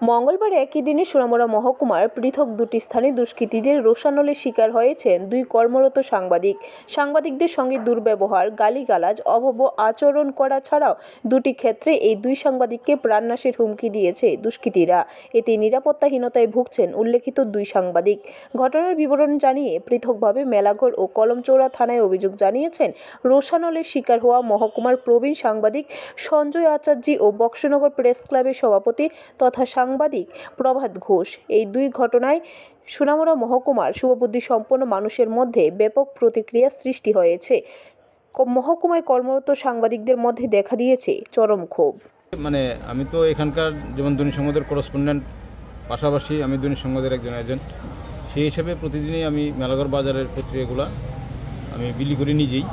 মঙ্গলবার একই দিনে সোনামুড়া মহকুমার পৃথক দুটি স্থানে দুষ্কৃতীদের রোষানলের শিকার হয়েছেন দুই কর্মরত সাংবাদিক। সাংবাদিকদের সঙ্গে দুর্ব্যবহার, গালিগালাজ, অভব্য আচরণ করা ছাড়াও দুটি ক্ষেত্রে এই দুই সাংবাদিককে প্রাণনাশের হুমকি দিয়েছে দুষ্কৃতীরা। এতে নিরাপত্তাহীনতায় ভুগছেন উল্লেখিত দুই সাংবাদিক। ঘটনার বিবরণ জানিয়ে পৃথকভাবে মেলাঘর ও কলমচৌড়া থানায় অভিযোগ জানিয়েছেন রোষানলের শিকার হওয়া মহকুমার প্রবীণ সাংবাদিক সঞ্জয় আচার্যি ও বক্সনগর প্রেস ক্লাবের সভাপতি তথা সাংবাদিক প্রভাত ঘোষ। এই দুই ঘটনায় সোনামুড়া মহকুমার শুভবুদ্ধি সম্পন্ন মানুষের মধ্যে ব্যাপক প্রতিক্রিয়া সৃষ্টি হয়েছে। মহকুমায় কর্মরত সাংবাদিকদের মধ্যে দেখা দিয়েছে চরম ক্ষোভ। আমি তো এখানকার যেমন দৈনিক সংবাদের করেসপন্ডেন্ট, পাশাপাশি আমি দৈনিক সংবাদের একজন এজেন্ট। সেই হিসেবে প্রতিদিনই আমি মেলাঘর বাজারের পত্রিকাগুলো আমি বিলি করি নিজেই।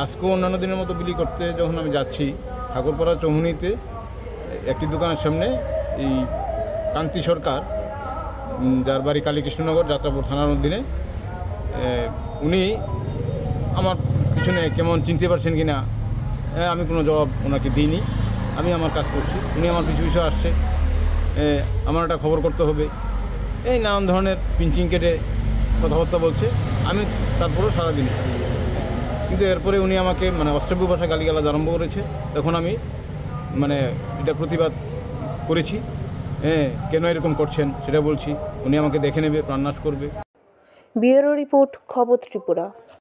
আজকেও অন্যান্য দিনের মতো বিলি করতে যখন আমি যাচ্ছি, ঠাকুরপাড়া চৌমুহনীতে একটি দোকানের সামনে এই কান্তি সরকার, যার বাড়ি কালীকৃষ্ণনগর যাত্রাপুর থানার অধীনে, উনি আমার পিছনে কেমন চিনতে পারছেন কি না আমি কোনো জবাব ওনাকে দিইনি। আমি আমার কাজ করছি, উনি আমার পিছু পিছু আসছে, আমার একটা খবর করতে হবে, এই নানান ধরনের পিঞ্চিং কেটে কথাবার্তা বলছে। আমি তারপরেও সারাদিন, কিন্তু এরপরে উনি আমাকে অশ্রাব্য ভাষা গালিগালাজ আরম্ভ করেছে। তখন আমি এটা প্রতিবাদ করেছি। কেন এরকম করছেন সেটা বলছি। উনি আমাকে দেখে নেবে, প্রাণনাশ করবে। ব্যুরো রিপোর্ট, খবর ত্রিপুরা।